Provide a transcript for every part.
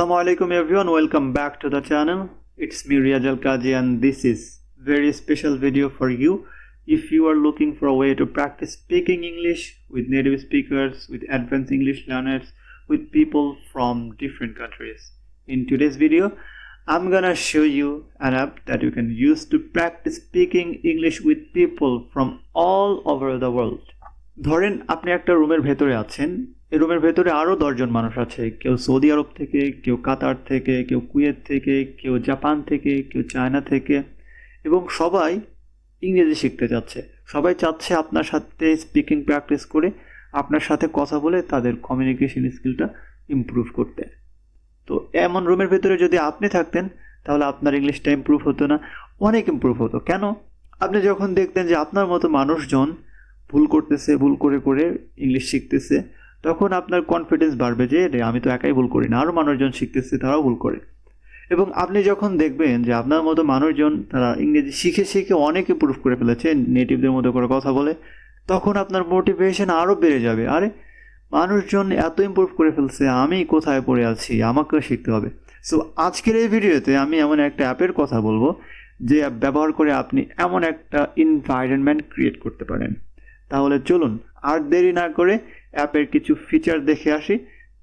Assalamualaikum everyone, welcome back to the channel. It's me Riyaz Al-Kaji and this is very special video for you. If you are looking for a way to practice speaking English with native speakers, with advanced English learners, with people from different countries. In today's video, I'm gonna show you an app that you can use to practice speaking English with people from all over the world. ধরেন আপনি একটা রুমের ভেতরে আছেন, এই রুমের ভেতরে আরও 10 জন মানুষ আছে, কেউ সৌদি আরব থেকে, কেউ কাতার থেকে, কেউ কুয়েত থেকে, কেউ জাপান থেকে, কেউ চায়না থেকে, এবং সবাই ইংরেজি শিখতে যাচ্ছে। সবাই চাচ্ছে আপনার সাথে স্পিকিং প্র্যাকটিস করে আপনার সাথে কথা বলে তাদের কমিউনিকেশন স্কিলটা ইমপ্রুভ করতে। তো এমন রুমের ভেতরে যদি আপনি থাকতেন তাহলে আপনার ইংলিশটা ইমপ্রুভ হতো না, অনেক ইমপ্রুভ হতো। কেন? আপনি যখন দেখতেন যে আপনার মতো মানুষজন ভুল করতেছে, ভুল করে করে ইংলিশ শিখতেছে, তখন আপনার কনফিডেন্স বাড়বে যে আমি তো একাই ভুল করি না, আরও মানুষজন শিখতেছে, তারাও ভুল করে। এবং আপনি যখন দেখবেন যে আপনার মতো মানুষজন তারা ইংরেজি শিখে শিখে অনেক ইমপ্রুভ করে ফেলেছে, নেটিভদের মতো করে কথা বলে, তখন আপনার মোটিভেশন আরও বেড়ে যাবে। আরে মানুষজন এত ইমপ্রুভ করে ফেলছে, আমি কোথায় পড়ে আছি, আমাকেও শিখতে হবে। সো আজকের এই ভিডিওতে আমি এমন একটা অ্যাপের কথা বলবো যে অ্যাপ ব্যবহার করে আপনি এমন একটা এনভায়রনমেন্ট ক্রিয়েট করতে পারেন। তাহলে চলুন আর দেরি না করে অ্যাপের কিছু ফিচার দেখে আসি,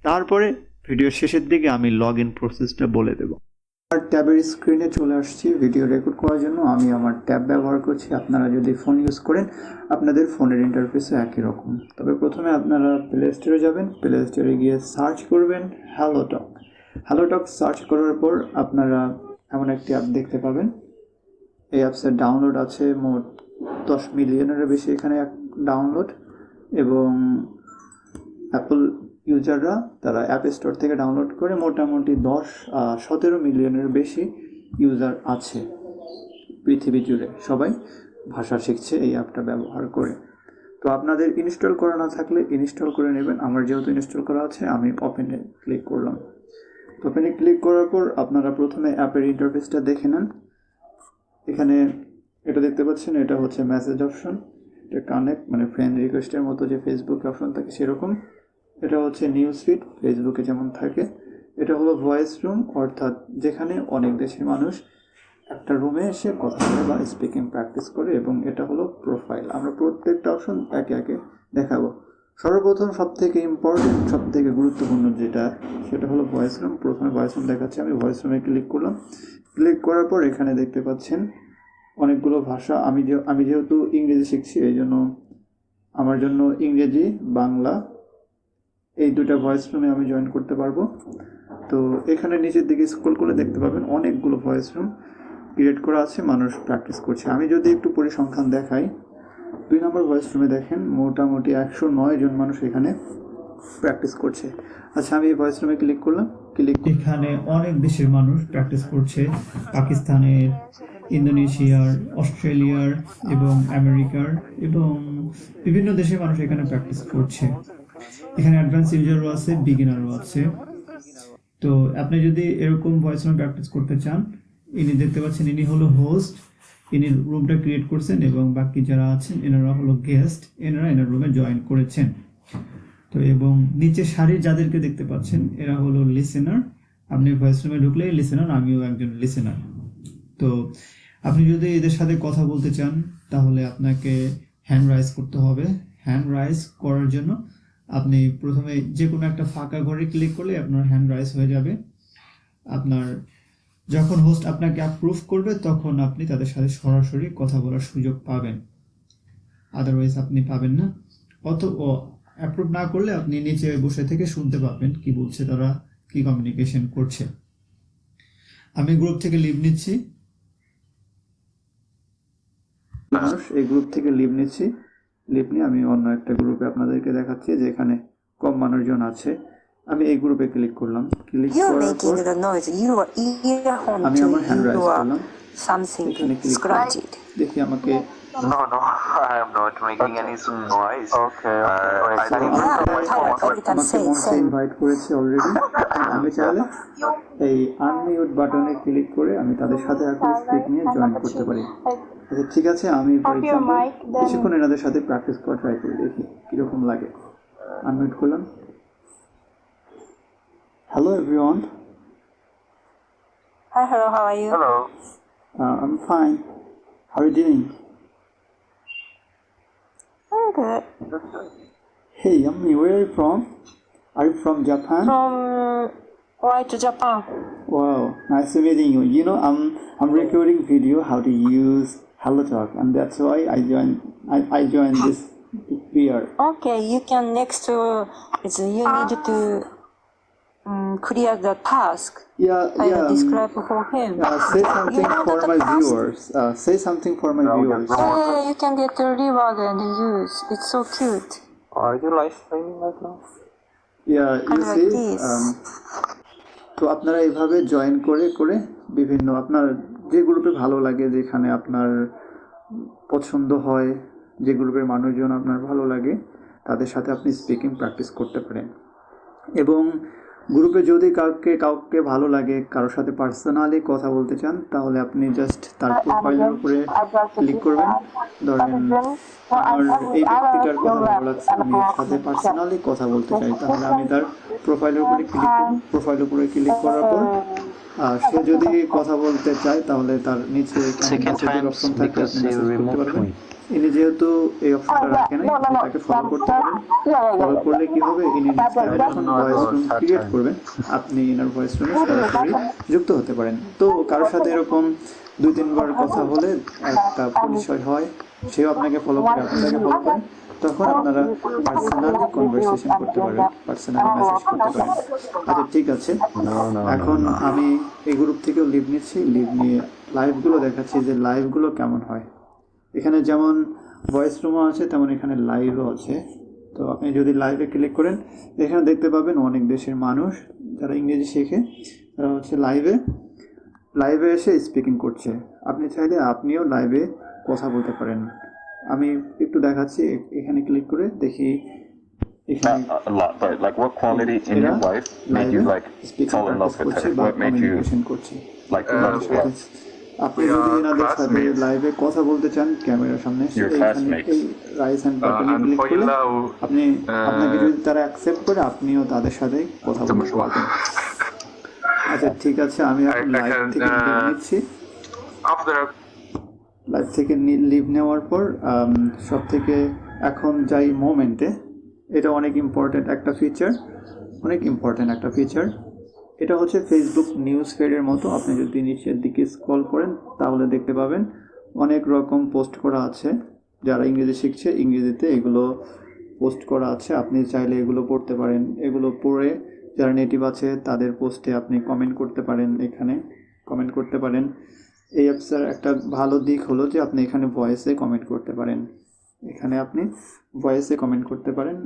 তারপরে ভিডিও শেষের দিকে আমি লগ ইন প্রসেসটা বলে দেব। আমার ট্যাবের স্ক্রিনে চলে আসছি ভিডিও রেকর্ড করার জন্য। আমি আমার ট্যাব ব্যবহার করছি। আপনারা যদি ফোন ইউজ করেন আপনাদের ফোনের ইন্টারফেসও একই রকম। তবে প্রথমে আপনারা প্লে স্টোরে যাবেন, প্লে স্টোরে গিয়ে সার্চ করবেন হ্যালোটক। হ্যালোটক সার্চ করার পর আপনারা এমন একটি অ্যাপ দেখতে পাবেন। এই অ্যাপসের ডাউনলোড আছে মোট 10 মিলিয়নেরও বেশি এখানে ডাউনলোড, এবং অ্যাপল ইউজাররা তারা অ্যাপ স্টোর থেকে ডাউনলোড করে মোটামুটি 17 মিলিয়নের বেশি ইউজার আছে পৃথিবী জুড়ে। সবাই ভাষা শিখছে এই অ্যাপটা ব্যবহার করে। তো আপনাদের ইনস্টল করা না থাকলে ইনস্টল করে নেবেন। আমার যেহেতু ইনস্টল করা আছে আমি ওপেনে ক্লিক করলাম। ওপেনে ক্লিক করার পর আপনারা প্রথমে অ্যাপের ইন্টারফেসটা দেখে নেন। এখানে এটা দেখতে পাচ্ছেন, এটা হচ্ছে মেসেজ অপশন, এটা কানেক্ট মানে ফ্রেন্ড রিকোয়েস্টের মতো যে ফেসবুকে অপশন থাকে সেরকম। এটা হচ্ছে নিউজ ফিড, ফেসবুকে যেমন থাকে। এটা হলো ভয়েস রুম, অর্থাৎ যেখানে অনেক দেশের মানুষ একটা রুমে এসে কথা বলে বা স্পিকিং প্র্যাকটিস করে। এবং এটা হলো প্রোফাইল। আমরা প্রত্যেকটা অপশন একে একে দেখাবো। সর্বপ্রথম সবথেকে ইম্পর্টেন্ট, সবথেকে গুরুত্বপূর্ণ যেটা, সেটা হলো ভয়েস রুম। প্রথমে ভয়েস রুম দেখাচ্ছি, আমি ভয়েস রুমে ক্লিক করলাম। ক্লিক করার পর এখানে দেখতে পাচ্ছেন অনেকগুলো ভাষা। আমি যেহেতু ইংরেজি শিখছি এই জন্য আমার জন্য ইংরেজি, বাংলা এই দুটা ভয়েস রুমে আমি জয়েন করতে পারবো। তো এখানে নিচের দিকে স্ক্রল করলে দেখতে পাবেন অনেকগুলো ভয়েস রুম ক্রিয়েট করা আছে, মানুষ প্র্যাকটিস করছে। আমি যদি একটু পরিসংখ্যান দেখাই, 2 নম্বর ভয়েস রুমে দেখেন মোটামুটি 109 জন মানুষ এখানে প্র্যাকটিস করছে। আচ্ছা, আমি এই ভয়েস রুমে ক্লিক করলাম। এখানে অনেক দেশের মানুষ প্র্যাকটিস করছে, পাকিস্তানের, ইন্দোনেশিয়ার, অস্ট্রেলিয়ার এবং আমেরিকার এবং বিভিন্ন দেশের মানুষ এখানে প্র্যাকটিস করছে। এখানে অ্যাডভান্স ইউজারও আছে, বিগিনারও আছে। তো আপনি যদি এরকম ভয়েস রুম প্র্যাকটিস করতে চান, ইনি দেখতে পাচ্ছেন ইনি হলো হোস্ট, ইনি রুমটা ক্রিয়েট করছেন এবং বাকি যারা আছেন এনারা হলো গেস্ট, এনারা এনার রুমে জয়েন করেছেন। তো এবং নিচে সারির যাদেরকে দেখতে পাচ্ছেন এরা হলো লিসেনার। আপনি ভয়েস রুমে ঢুকলেই লিসেনার, আমিও একজন লিসেনার। তো আপনি যদি এদের সাথে কথা বলতে চান তাহলে আপনাকে হ্যান্ড রাইজ করতে হবে। হ্যান্ড রাইজ করার জন্য আপনি প্রথমে যে কোনো একটা ফাঁকা ঘরে ক্লিক করলে আপনার হ্যান্ড রাইজ হয়ে যাবে। আপনার যখন হোস্ট আপনাকে অ্যাপ্রুভ করবে তখন আপনি তাদের সাথে সরাসরি কথা বলার সুযোগ পাবেন, আদারওয়াইজ আপনি পাবেন না। অথবা অ্যাপ্রুভ না করলে আপনি নিচে বসে থেকে শুনতে পাবেন কি বলছে, তারা কি কমিউনিকেশন করছে। আমি গ্রুপ থেকে লিভ নিচ্ছি, মানুষ এই গ্রুপ থেকে লিভ নিচ্ছি। লিভ নিয়ে আমি অন্য একটা গ্রুপে আপনাদেরকে দেখাচ্ছি যেখানে কম মানুষজন আছে। আমি এই গ্রুপে ক্লিক করলাম। ক্লিক করার পর আমি আমার হ্যান্ড রাইজ করলাম। এখানে ক্লিক করলাম, দেখি আমাকে No, I am not making any noise. Okay. I think আমাকে মঞ্চে ইনভাইট করেছে অলরেডি। আমি চাইলে এই আনমিউট বাটনে ক্লিক করে আমি তাদের সাথে এখন স্পিক নিয়ে জয়েন করতে পারি। আচ্ছা ঠিক আছে, আমি কিছুক্ষণ এনাদের সাথে প্র্যাকটিস করা ট্রাই করি, দেখি কীরকম লাগে। আনমিউট করলাম। Hello everyone, Hi, hello, how are you? Hello. I'm fine. How are you doing? I'm good. Hey, Yummy, where are you from? Are you from Japan? From why to Japan? Wow, nice to meeting you. You know, I'm recording video how to use HelloTalk, and that's why I joined this VR. Okay, you can next to you need to clear the task. I will describe for him. Say something You know for the my task? viewers. Say something for my viewers. Yeah, you can get the reward and use. It's so cute. Are you live streaming right now? Yeah, you Kind of see, like this. তো আপনারা এইভাবে join করে করে বিভিন্ন আপনার যে গ্রুপে ভালো লাগে, যেখানে আপনার পছন্দ হয়, যে গ্রুপের মানুষজন আপনার ভালো লাগে, তাদের সাথে আপনি স্পিকিং প্র্যাকটিস করতে পারেন। এবং গ্রুপে যদি কাউকে ভালো লাগে, কারোর সাথে পার্সোনালি কথা বলতে চান, তাহলে আপনি জাস্ট তার প্রোফাইলের উপরে ক্লিক করবেন। ধরেন আমার এই ব্যক্তিটার কথা ভালো লাগছে, আমি এর সাথে পার্সোনালি কথা বলতে চাই, তাহলে আমি তার প্রোফাইলের উপরে ক্লিক করব। প্রোফাইলের উপরে ক্লিক করার পর সে যদি কথা বলতে চায়, তাহলে তার নিচে মেসেজের অপশন থাকে, আপনি মেসেজ করতে পারবেন। ইনি যেহেতু এই অপশনটা রাখে নাই, তাকে ফলো করতে পারেন। ফলো করলে কি হবে, ইনি যখন ভয়েস রুম ক্রিয়েট করবেন, আপনি ইনার ভয়েস রুমে সরাসরি যুক্ত হতে পারেন। তো কারোর সাথে এরকম 2-3 বার কথা হলে একটা পরিচয় হয়, সেও আপনাকে ফলো করে, আপনি তাকে ফলো করেন, তখন আপনারা পার্সোনালি কনভারসেশন করতে পারবেন, পার্সোনালি মেসেজ করতে পারেন। আচ্ছা, ঠিক আছে। এখন আমি এই গ্রুপ থেকেও লিভ নিচ্ছি, লিভ নিয়ে লাইভগুলো দেখাচ্ছি যে লাইভগুলো কেমন হয়। এখানে যেমন ভয়েস রুমও আছে, তেমন এখানে লাইভও আছে। তো আপনি যদি লাইভে ক্লিক করেন, এখানে দেখতে পাবেন অনেক দেশের মানুষ যারা ইংরেজি শেখে, তারা হচ্ছে লাইভে এসে স্পিকিং করছে। আপনি চাইলে আপনিও লাইভে কথা বলতে পারেন। আমি একটু দেখাচ্ছি, এখানে ক্লিক করে দেখি এখানে Not a lot, but like what quality in your life made you like fall in love with her? What made you করছে like love her? আপনি যদি এনাদের সাথে লাইভে কথা বলতে চান ক্যামেরার সামনে, এখানে এই রাইজ হ্যান্ড বাটনে ক্লিক করলে আপনি আপনাকে যদি তারা অ্যাকসেপ্ট করে, আপনিও তাদের সাথে কথা বলতে পারবেন। আচ্ছা, ঠিক আছে, আমি এখন লাইভ থেকে লিভ নিচ্ছি। লাইভ থেকে লিভ নেওয়ার পর সব থেকে এখন যাই মোমেন্টে, এটা অনেক ইম্পর্ট্যান্ট একটা ফিচার। এটা হচ্ছে ফেসবুক নিউজ ফিডের মতো। আপনি যদি নিচের দিকে স্ক্রল করেন, তাহলে দেখতে পাবেন অনেক রকম পোস্ট করা আছে। যারা ইংরেজি শিখছে, ইংরেজিতে এগুলো পোস্ট করা আছে, আপনি চাইলে এগুলো পড়তে পারেন। এগুলো পড়ে যারা নেটিভ আছে তাদের পোস্টে আপনি কমেন্ট করতে পারেন, এখানে কমেন্ট করতে পারেন। এই অ্যাপসের একটা ভালো দিক হলো যে আপনি এখানে ভয়েসে কমেন্ট করতে পারেন। এখানে আপনি ভয়েসে কমেন্ট করতে পারেন।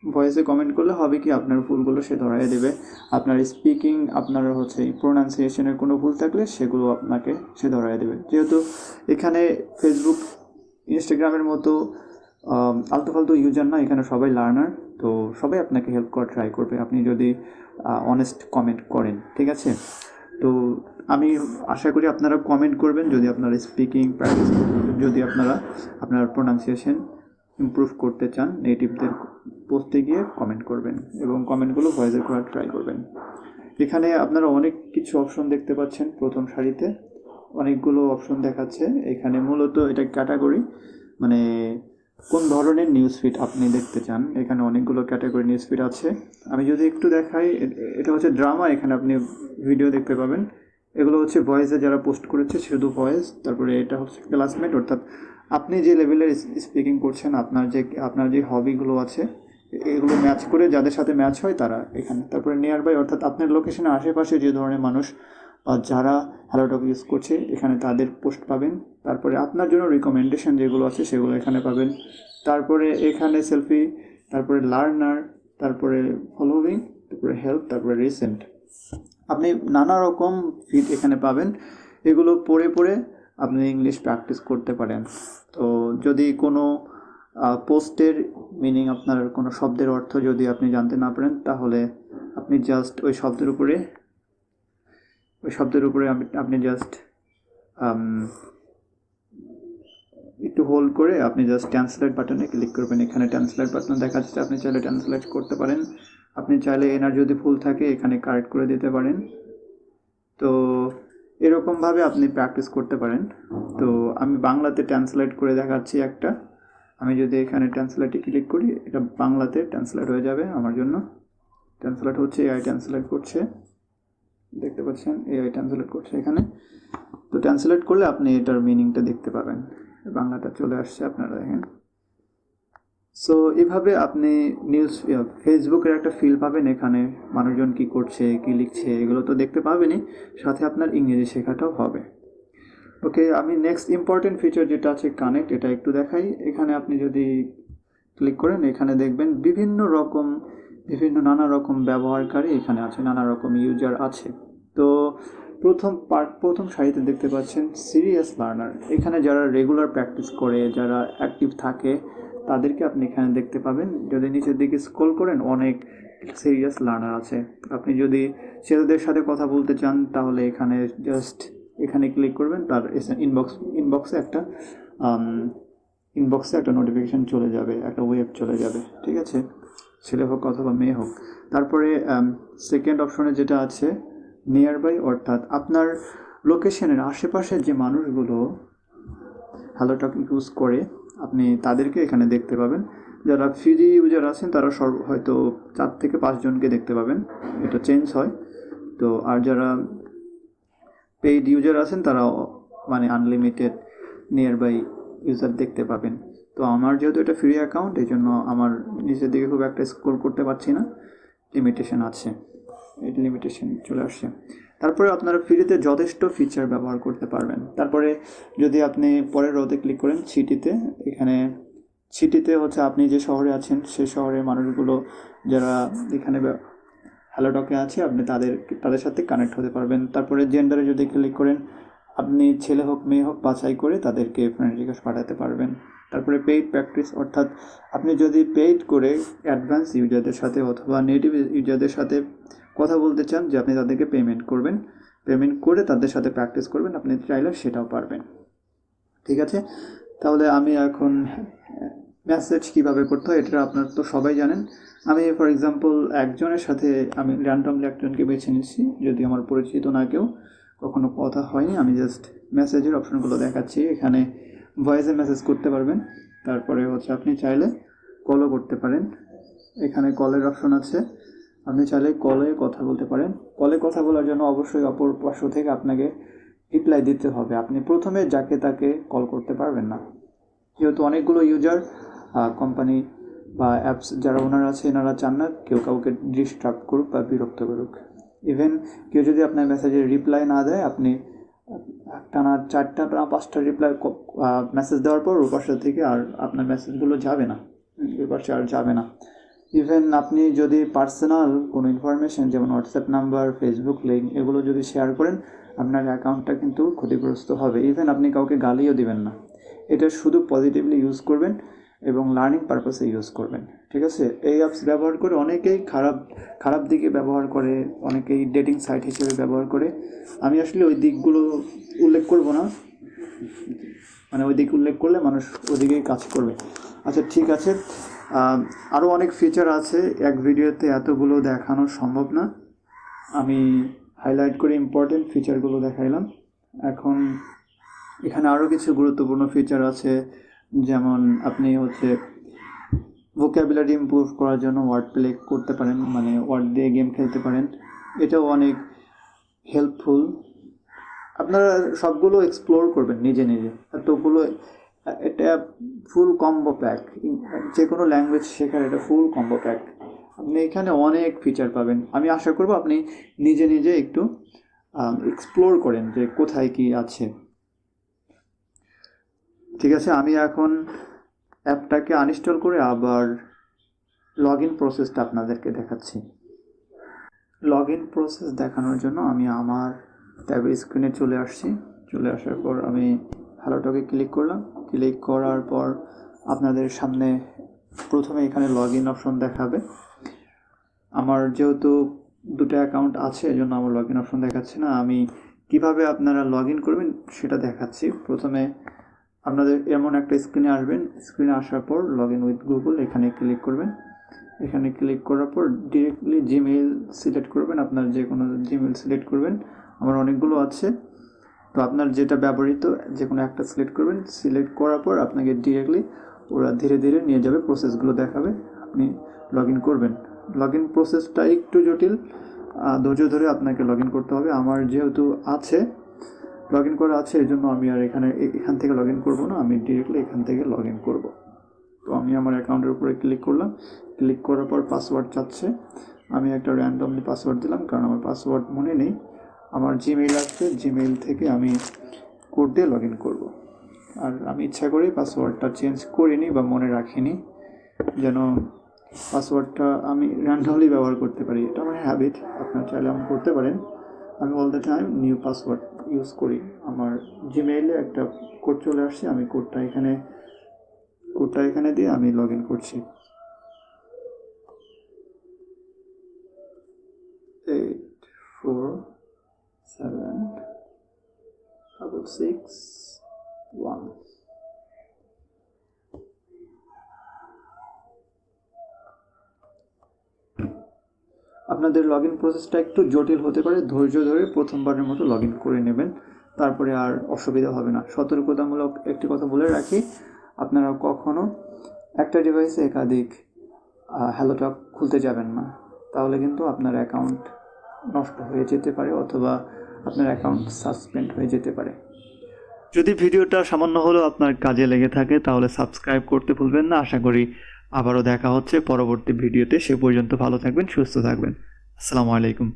ভয়েসে কমেন্ট করলে হবে কি, আপনার ভুলগুলো সে ধরাই দেবে। আপনার স্পিকিং, আপনার হচ্ছে প্রোনাউন্সিয়েশনের কোনো ভুল থাকলে সেগুলো আপনাকে সে ধরাই দেবে। যেহেতু এখানে ফেসবুক, ইনস্টাগ্রামের মতো আলতু ফালতু ইউজার না, এখানে সবাই লার্নার, তো সবাই আপনাকে হেল্প করা ট্রাই করবে আপনি যদি অনেস্ট কমেন্ট করেন, ঠিক আছে? তো আমি আশা করি আপনারা কমেন্ট করবেন যদি আপনারা স্পিকিং প্র্যাকটিস, যদি আপনার প্রোনাউন্সিয়েশন ইমপ্রুভ করতে চান। নেটিভদের পোস্টে গিয়ে কমেন্ট করবেন এবং কমেন্টগুলো ভয়েসে করার ট্রাই করবেন। এখানে আপনারা অনেক কিছু অপশন দেখতে পাচ্ছেন। প্রথম সারিতে অনেকগুলো অপশন দেখাচ্ছে। এখানে মূলত এটা ক্যাটাগরি, মানে কোন ধরনের নিউজ ফিড আপনি দেখতে চান। এখানে অনেকগুলো ক্যাটাগরি নিউজ ফিড আছে। আমি যদি একটু দেখাই, এটা হচ্ছে ড্রামা। এখানে আপনি ভিডিও দেখতে পাবেন। এগুলো হচ্ছে ভয়েসে যারা পোস্ট করেছে, শুধু ভয়েস। তারপরে এটা হচ্ছে ক্লাসমেট, অর্থাৎ আপনি যে লেভেলের স্পিকিং করছেন, আপনার যে হবিগুলো আছে, এগুলো ম্যাচ করে যাদের সাথে ম্যাচ হয় তারা এখানে। তারপরে নিয়ার বাই, অর্থাৎ আপনার লোকেশনের আশেপাশে যে ধরনের মানুষ যারা HelloTalk ইউজ করছে, এখানে তাদের পোস্ট পাবেন। তারপরে আপনার জন্য রিকমেন্ডেশন যেগুলো আছে সেগুলো এখানে পাবেন। তারপরে এখানে সেলফি, তারপরে লার্নার, তারপরে ফলোইং, তারপরে হেল্প, তারপরে রিসেন্ট। আপনি নানা রকম ফিড এখানে পাবেন। এগুলো পড়ে আপনি ইংলিশ প্র্যাকটিস করতে পারেন। তো যদি কোনো পোস্টের মিনিং, আপনার কোনো শব্দের অর্থ যদি আপনি জানতে না পারেন, তাহলে আপনি জাস্ট ওই শব্দের উপরে আপনি জাস্ট একটু হোল্ড করে আপনি জাস্ট ট্রান্সলেট বাটনে ক্লিক করবেন। এখানে ট্রান্সলেট বাটন দেখা যাচ্ছে, আপনি চাইলে ট্রান্সলেট করতে পারেন। আপনি চাইলে এনার যদি ভুল থাকে এখানে কারেক্ট করে দিতে পারেন। তো এরকমভাবে আপনি প্র্যাকটিস করতে পারেন। তো আমি বাংলাতে ট্রান্সলেট করে দেখাচ্ছি একটা। আমি যদি এখানে ট্রান্সলেটে ক্লিক করি, এটা বাংলাতে ট্রান্সলেট হয়ে যাবে আমার জন্য। ট্রান্সলেট হচ্ছে, এআই ট্রান্সলেট করছে, দেখতে পাচ্ছেন এআই ট্রান্সলেট করছে এখানে। তো ট্রান্সলেট করলে আপনি এটার মিনিংটা দেখতে পাবেন, বাংলাটা চলে আসছে, আপনারা দেখেন। সো এভাবে আপনি ফেসবুকের একটা ফিল পাবেন, এখানে মানুষজন কি করছে, কি লিখছে, এগুলো তো দেখতে পাবেনই, সাথে আপনার ইংরেজি শেখাটাও হবে। ওকে, আমি নেক্সট ইম্পর্টেন্ট ফিচার যেটা আছে কানেক্ট, এটা একটু দেখাই। এখানে আপনি যদি ক্লিক করেন, এখানে দেখবেন বিভিন্ন নানা রকম ব্যবহারকারী এখানে আছে, নানা রকম ইউজার আছে। তো প্রথম সারিতে দেখতে পাচ্ছেন সিরিয়াস লার্নার। এখানে যারা রেগুলার প্র্যাকটিস করে, যারা অ্যাক্টিভ থাকে, তাদেরকে আপনি এখানে দেখতে পাবেন। যদি নিচের দিকে স্ক্রল করেন, অনেক সিরিয়াস লার্নার আছে। আপনি যদি ছেলেদের সাথে কথা বলতে চান, তাহলে এখানে জাস্ট এখানে ক্লিক করবেন, তার ইনবক্সে একটা নোটিফিকেশান চলে যাবে, একটা ওয়েব চলে যাবে, ঠিক আছে, ছেলে হোক অথবা মেয়ে হোক। তারপরে সেকেন্ড অপশনে যেটা আছে নিয়ার বাই, অর্থাৎ আপনার লোকেশনের আশেপাশে যে মানুষগুলো হ্যালোটক ইউজ করে, আপনি তাদেরকে এখানে দেখতে পাবেন। যারা ফ্রি ইউজার আছেন তারা হয়তো 4 থেকে 5 জনকে দেখতে পাবেন, এটা চেঞ্জ হয়। তো আর যারা পেইড ইউজার আছেন তারা মানে আনলিমিটেড নিয়ার বাই ইউজার দেখতে পাবেন। তো আমার যেহেতু এটা ফ্রি অ্যাকাউন্ট, এই জন্য আমার নিচের দিকে খুব একটা স্ক্রল করতে পারছি না, লিমিটেশন আছে, এই লিমিটেশন চলে আসছে। তারপরে আপনারা ফ্রিতে যথেষ্ট ফিচার ব্যবহার করতে পারবেন। তারপরে যদি আপনি পরের রোতে ক্লিক করেন সিটিতে, এখানে সিটিতে হচ্ছে আপনি যে শহরে আছেন সেই শহরের মানুষগুলো যারা এখানে হ্যালোটকে আছে, আপনি তাদের সাথে কানেক্ট হতে পারবেন। তারপরে জেন্ডারে যদি ক্লিক করেন, আপনি ছেলে হোক মেয়ে হোক বাছাই করে তাদেরকে ফ্রেন্ড রিকোয়েস্ট পাঠাতে পারবেন। তারপরে পেইড প্র্যাকটিস, অর্থাৎ আপনি যদি পেইড করে অ্যাডভান্স ইউজারদের সাথে অথবা নেটিভ ইউজারদের সাথে কথা বলতে চান, যে আপনি তাদেরকে পেমেন্ট করে তাদের সাথে প্র্যাকটিস করবেন, আপনি চাইলে সেটাও পারবেন, ঠিক আছে। তাহলে আমি এখন মেসেজ কীভাবে করতে হয় এটা আপনার তো সবাই জানেন। আমি ফর এক্সাম্পল একজনের সাথে আমি র্যান্ডমলি একজনকে বেছে নিচ্ছি, যদি আমার পরিচিত না কেউ, কখনো কথা হয়নি। আমি জাস্ট মেসেজের অপশনগুলো দেখাচ্ছি। এখানে ভয়েসে মেসেজ করতে পারবেন, তারপরে হচ্ছে আপনি চাইলে কলও করতে পারেন। এখানে কলের অপশন আছে, আপনি চাইলে কলে কথা বলতে পারেন। কলে কথা বলার জন্য অবশ্যই অপর পার্শ্ব থেকে আপনাকে রিপ্লাই দিতে হবে। আপনি প্রথমে যাকে তাকে কল করতে পারবেন না, যেহেতু অনেকগুলো ইউজার, কোম্পানি বা অ্যাপস যারা ওনার আছে, এনারা চান না কেউ কাউকে ডিস্টার্ব করুক বা বিরক্ত করুক। ইভেন কেউ যদি আপনার মেসেজের রিপ্লাই না দেয়, আপনি টানা 4টা বা 5টা রিপ্লাই মেসেজ দেওয়ার পর ওর পাশে থেকে আর আপনার মেসেজগুলো যাবে না, ওই পাশে আর যাবে না। ইভেন আপনি যদি পার্সোনাল কোনো ইনফরমেশন যেমন হোয়াটসঅ্যাপ নাম্বার, ফেসবুক লিঙ্ক, এগুলো যদি শেয়ার করেন, আপনার অ্যাকাউন্টটা কিন্তু ক্ষতিগ্রস্ত হবে। ইভেন আপনি কাউকে গালিও দিবেন না, এটা শুধু পজিটিভলি ইউজ করবেন এবং লার্নিং পারপাসে ইউজ করবেন, ঠিক আছে। এই অ্যাপস ব্যবহার করে অনেকেই খারাপ দিকে ব্যবহার করে, অনেকেই ডেটিং সাইট হিসেবে ব্যবহার করে। আমি আসলে ওই দিকগুলো উল্লেখ করব না, মানে ওই দিক উল্লেখ করলে মানুষ ওদিকেই কাজ করবে। আচ্ছা, ঠিক আছে। আরও অনেক ফিচার আছে, এক ভিডিওতে এতগুলো দেখানো সম্ভব না। আমি হাইলাইট করে ইম্পর্টেন্ট ফিচারগুলো দেখাইলাম। এখন এখানে আরও কিছু গুরুত্বপূর্ণ ফিচার আছে, যেমন আপনি হচ্ছে ভোকাবুলারি ইমপ্রুভ করার জন্য ওয়ার্ড প্লে করতে পারেন, মানে ওয়ার্ড দিয়ে গেম খেলতে পারেন, এটাও অনেক হেল্পফুল। আপনারা সবগুলো এক্সপ্লোর করবেন নিজে নিজে, এতগুলো, এটা ফুল কম্বো প্যাক, যে কোনো ল্যাঙ্গুয়েজ শেখার এটা ফুল কম্বো প্যাক। আপনি এখানে অনেক ফিচার পাবেন। আমি আশা করব আপনি নিজে নিজে একটু এক্সপ্লোর করেন যে কোথায় কি আছে, ঠিক আছে। আমি এখন অ্যাপটাকে আনইনস্টল করে আবার লগ ইন প্রসেসটা আপনাদেরকে দেখাচ্ছি। লগ ইন প্রসেস দেখানোর জন্য আমি আমার ট্যাবের স্ক্রিনে চলে আসার পর আমি হ্যালোটকে ক্লিক করলাম। ক্লিক করার পর আপনাদের সামনে প্রথমে এখানে লগ ইন অপশন দেখাবে। আমার যেহেতু 2টা অ্যাকাউন্ট আছে, এজন্য আমার লগ ইন অপশন দেখাচ্ছে না। আমি কিভাবে আপনারা লগ ইন করবেন সেটা দেখাচ্ছি। প্রথমে আপনাদের এমন একটা স্ক্রিনে আসবেন, স্ক্রিনে আসার পর লগ ইন উইথ গুগল এখানে ক্লিক করবেন। এখানে ক্লিক করার পর ডিরেক্টলি জিমেইল সিলেক্ট করবেন, আপনার যে কোনো জিমেইল সিলেক্ট করবেন। আমার অনেকগুলো আছে, তো আপনার যেটা ব্যবহৃত যে কোনো একটা সিলেক্ট করবেন। সিলেক্ট করার পর আপনাকে ডিরেক্টলি ওরা ধীরে ধীরে নিয়ে যাবে, প্রসেসগুলো দেখাবে, আপনি লগ ইন করবেন। লগ ইন প্রসেসটা একটু জটিল, ধৈর্য ধরে আপনাকে লগ ইন করতে হবে। আমার যেহেতু আছে, লগ ইন করা আছে, এই জন্য আমি আর এখান থেকে লগ ইন করবো না, আমি ডিরেক্টলি এখান থেকে লগ ইন করবো। তো আমি আমার অ্যাকাউন্টের উপরে ক্লিক করলাম। ক্লিক করার পর পাসওয়ার্ড চাচ্ছে, আমি একটা র্যান্ডমলি পাসওয়ার্ড দিলাম, কারণ আমার পাসওয়ার্ড মনে নেই। আমার জিমেইল আসছে, জিমেইল থেকে আমি কোড দিয়ে লগ ইন করবো। আর আমি ইচ্ছা করেই পাসওয়ার্ডটা চেঞ্জ করিনি বা মনে রাখিনি, যেন পাসওয়ার্ডটা আমি র্যান্ডমলি ব্যবহার করতে পারি। এটা আমার হ্যাবিট, আপনারা চাইলে এমন করতে পারেন। আমি all the time new password use করি। আমার জিমেইলে একটা কোড চলে আসছে, আমি কোডটা এখানে দিয়ে আমি লগ ইন করছি। 8476661। আপনাদের লগ ইন প্রসেসটা একটু জটিল হতে পারে, ধৈর্য ধরে প্রথমবারের মতো লগ ইন করে নেবেন, তারপরে আর অসুবিধা হবে না। সতর্কতামূলক একটি কথা বলে রাখি, আপনারা কখনো একটা ডিভাইসে একাধিক হ্যালোটক খুলতে যাবেন না, তাহলে কিন্তু আপনার অ্যাকাউন্ট নষ্ট হয়ে যেতে পারে অথবা আপনার অ্যাকাউন্ট সাসপেন্ড হয়ে যেতে পারে। যদি ভিডিওটা সামান্য হলেও আপনার কাজে লেগে থাকে তাহলে সাবস্ক্রাইব করতে ভুলবেন না। আশা করি আবারও দেখা হচ্ছে পরবর্তী ভিডিওতে। সে পর্যন্ত ভালো থাকবেন, সুস্থ থাকবেন। আসসালামু আলাইকুম।